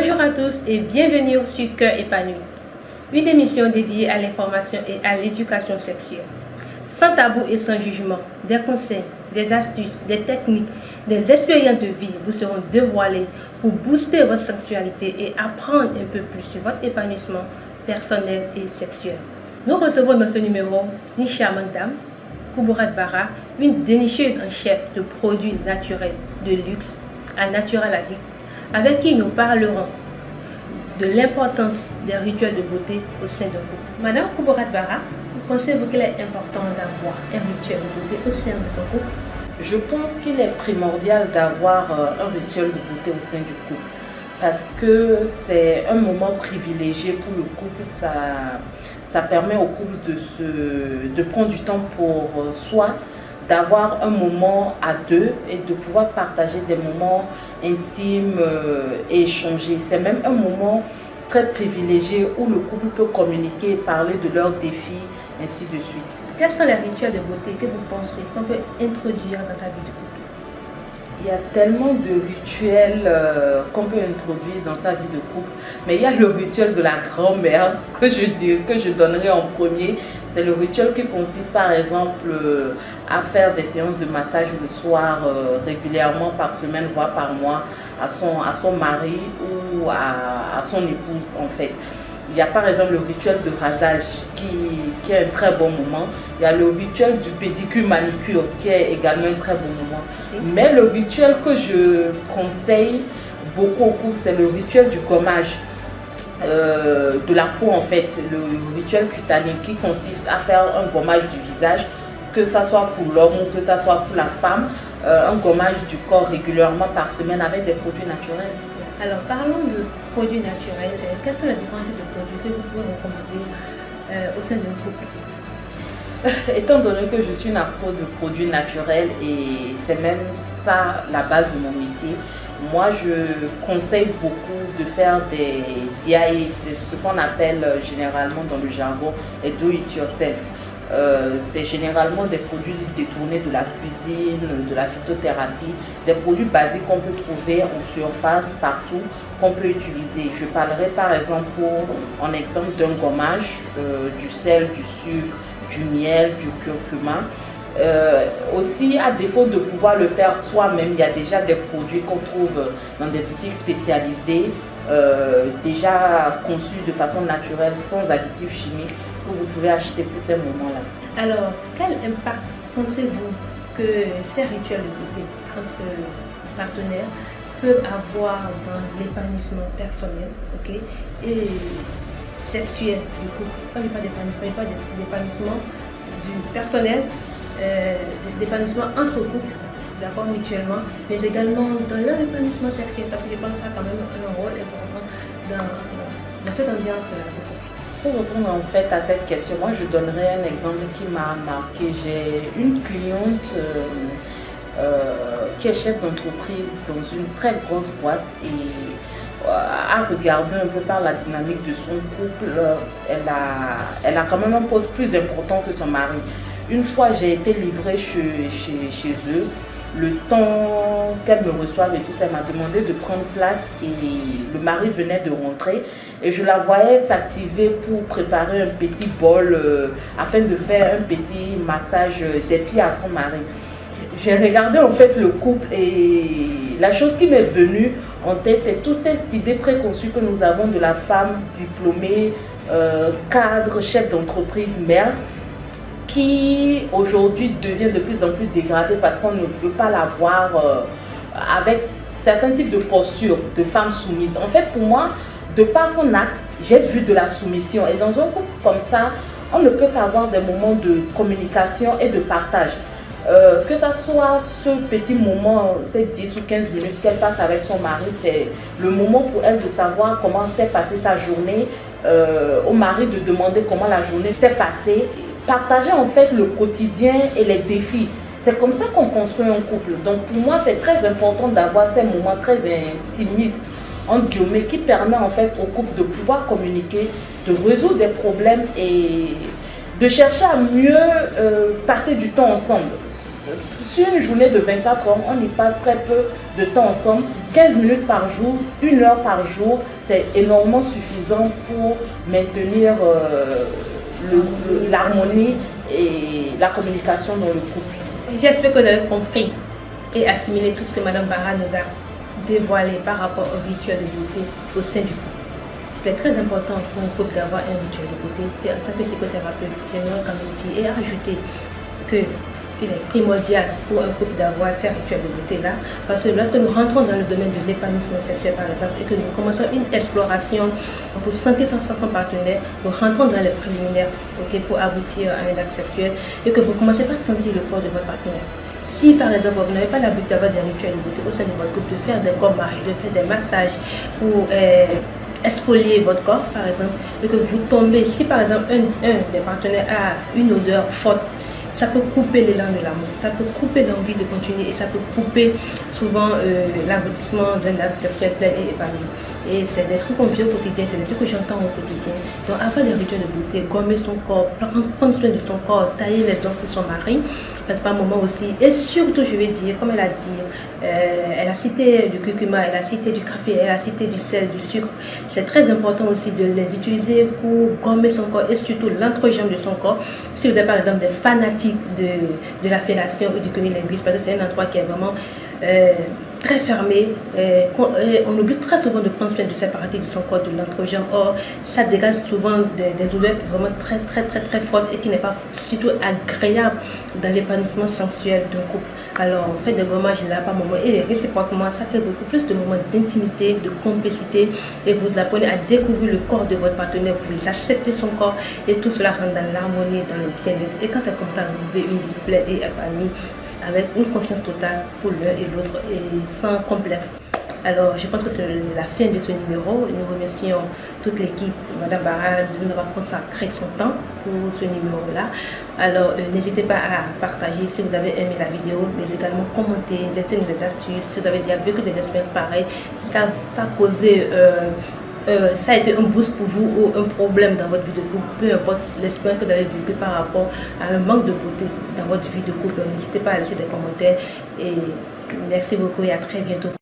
Bonjour à tous et bienvenue sur Cœur épanoui, une émission dédiée à l'information et à l'éducation sexuelle. Sans tabou et sans jugement, des conseils, des astuces, des techniques, des expériences de vie vous seront dévoilées pour booster votre sexualité et apprendre un peu plus sur votre épanouissement personnel et sexuel. Nous recevons dans ce numéro une charmante dame, Kouburat Bara, une dénicheuse en chef de produits naturels de luxe à Natural Addict, avec qui nous parlerons de l'importance des rituels de beauté au sein d'un couple. Madame Kouburat Bara, pensez-vous qu'il est important d'avoir un rituel de beauté au sein de son couple? Je pense qu'il est primordial d'avoir un rituel de beauté au sein du couple parce que c'est un moment privilégié pour le couple. Ça permet au couple de prendre du temps pour soi, d'avoir un moment à deux et de pouvoir partager des moments intimes et échanger. C'est même un moment très privilégié où le couple peut communiquer, parler de leurs défis, ainsi de suite. Quels sont les rituels de beauté que vous pensez qu'on peut introduire dans ta vie de couple? Il y a tellement de rituels qu'on peut introduire dans sa vie de couple, mais il y a le rituel de la grand-mère que je donnerai en premier. C'est le rituel qui consiste par exemple à faire des séances de massage le soir régulièrement par semaine, voire par mois, à son mari ou à son épouse en fait. Il y a par exemple le rituel de rasage qui est un très bon moment. Il y a le rituel du pédicure manicure qui est également un très bon moment. Mais le rituel que je conseille beaucoup au couple, c'est le rituel du gommage de la peau en fait. Le rituel cutané qui consiste à faire un gommage du visage, que ça soit pour l'homme ou que ça soit pour la femme. Un gommage du corps régulièrement par semaine avec des produits naturels. Alors parlons de produits naturels. Quels sont les différents types de produits que vous pouvez recommander au sein d'un couple? Étant donné que je suis une accro de produits naturels et c'est même ça la base de mon métier, moi je conseille beaucoup de faire des DIY, c'est ce qu'on appelle généralement dans le jargon les do it yourself. C'est généralement des produits détournés de la cuisine, de la phytothérapie, des produits basiques qu'on peut trouver en surface partout, qu'on peut utiliser. Je parlerai par exemple en exemple d'un gommage, du sel, du sucre, du miel, du curcuma. Aussi, à défaut de pouvoir le faire soi-même, il y a déjà des produits qu'on trouve dans des boutiques spécialisées, déjà conçus de façon naturelle, sans additifs chimiques, que vous pouvez acheter pour ces moments-là. Alors, quel impact pensez-vous que ces rituels de beauté entre partenaires peuvent avoir dans l'épanouissement personnel, et sexuel du couple? Quand je parle d'épanouissement, je parle d'épanouissement du personnel, d'épanouissement entre couples, d'accord, mutuellement, mais également dans leur épanouissement sexuel, parce que je pense que ça a quand même un rôle important dans cette ambiance-là. Pour répondre en fait à cette question, moi je donnerai un exemple qui m'a marqué. J'ai une cliente qui est chef d'entreprise dans une très grosse boîte et à regarder un peu par la dynamique de son couple, elle a quand même un poste plus important que son mari. Une fois j'ai été livrée chez eux, le temps qu'elle me reçoive et tout ça, elle m'a demandé de prendre place et le mari venait de rentrer et je la voyais s'activer pour préparer un petit bol afin de faire un petit massage des pieds à son mari. J'ai regardé en fait le couple et la chose qui m'est venue en tête, c'est toute cette idée préconçue que nous avons de la femme diplômée, cadre, chef d'entreprise, mère, qui aujourd'hui devient de plus en plus dégradée parce qu'on ne veut pas la voir avec certains types de postures de femmes soumises. En fait, pour moi, de par son acte, j'ai vu de la soumission. Et dans un couple comme ça, on ne peut qu'avoir des moments de communication et de partage. Que ça soit ce petit moment, ces 10 ou 15 minutes qu'elle passe avec son mari, c'est le moment pour elle de savoir comment s'est passée sa journée, au mari de demander comment la journée s'est passée. Partager en fait le quotidien et les défis. C'est comme ça qu'on construit un couple. Donc pour moi, c'est très important d'avoir ces moments très intimistes, entre guillemets, qui permet en fait au couple de pouvoir communiquer, de résoudre des problèmes et de chercher à mieux passer du temps ensemble. sur une journée de 24 heures, on y passe très peu de temps ensemble. 15 minutes par jour, 1 heure par jour, c'est énormément suffisant pour maintenir l'harmonie et la communication dans le couple. J'espère que vous avez compris et assimilé tout ce que Mme Barra nous a dévoilé par rapport au rituel de beauté au sein du couple. C'est très important pour un couple d'avoir un rituel de beauté. Et en tant que psychothérapeute, j'aimerais quand même dire et ajouter qu'il est primordial pour un couple d'avoir ces rituels de beauté-là, parce que lorsque nous rentrons dans le domaine de l'épanouissement sexuel par exemple, et que nous commençons une exploration pour sentir son partenaire, nous rentrons dans les préliminaires pour aboutir à un acte sexuel, et que vous commencez par sentir le corps de votre partenaire. Si par exemple vous n'avez pas l'habitude d'avoir des rituels de beauté au sein de votre couple, de faire des gommages, de faire des massages pour exfolier votre corps par exemple, et que vous tombez, si par exemple un des partenaires a une odeur forte, ça peut couper l'élan de l'amour, ça peut couper l'envie de continuer et ça peut couper souvent l'aboutissement d'un acte sexuel plein et épanoui. Et c'est des trucs qu'on vit au quotidien, c'est des trucs que j'entends au quotidien. Donc avoir des rituels de beauté, gommer son corps, prendre soin de son corps, tailler les ongles de son mari, c'est pas un moment aussi. Et surtout, je vais dire, comme elle a dit, elle a cité du curcuma, elle a cité du café, elle a cité du sel, du sucre. C'est très important aussi de les utiliser pour gommer son corps et surtout l'entrejambe de son corps. Si vous êtes par exemple des fanatiques de la fellation ou du cunnilingus, parce que c'est un endroit qui est vraiment très fermé, on oublie très souvent de prendre soin de cette partie de son corps, de l'entrejambe. Or, ça dégage souvent des odeurs vraiment très fortes et qui n'est pas surtout agréable dans l'épanouissement sensuel d'un couple. Alors, on fait des gommages là par moment et réciproquement, ça fait beaucoup plus de moments d'intimité, de complicité et vous apprenez à découvrir le corps de votre partenaire, vous acceptez son corps et tout cela rentre dans l'harmonie, dans le bien-être. Et quand c'est comme ça, vous vivez une vie pleine et épanouie avec une confiance totale pour l'un et l'autre et sans complexe. Alors, je pense que c'est la fin de ce numéro. Nous remercions toute l'équipe, Mme Barra, de nous avoir consacré son temps pour ce numéro-là. Alors, n'hésitez pas à partager si vous avez aimé la vidéo, mais également commenter, laissez-nous des astuces. Si vous avez déjà vécu des expériences pareilles, si ça a causé ça a été un boost pour vous ou un problème dans votre vie de couple, peu importe l'expérience que vous avez vécue par rapport à un manque de beauté dans votre vie de couple, n'hésitez pas à laisser des commentaires et merci beaucoup et à très bientôt.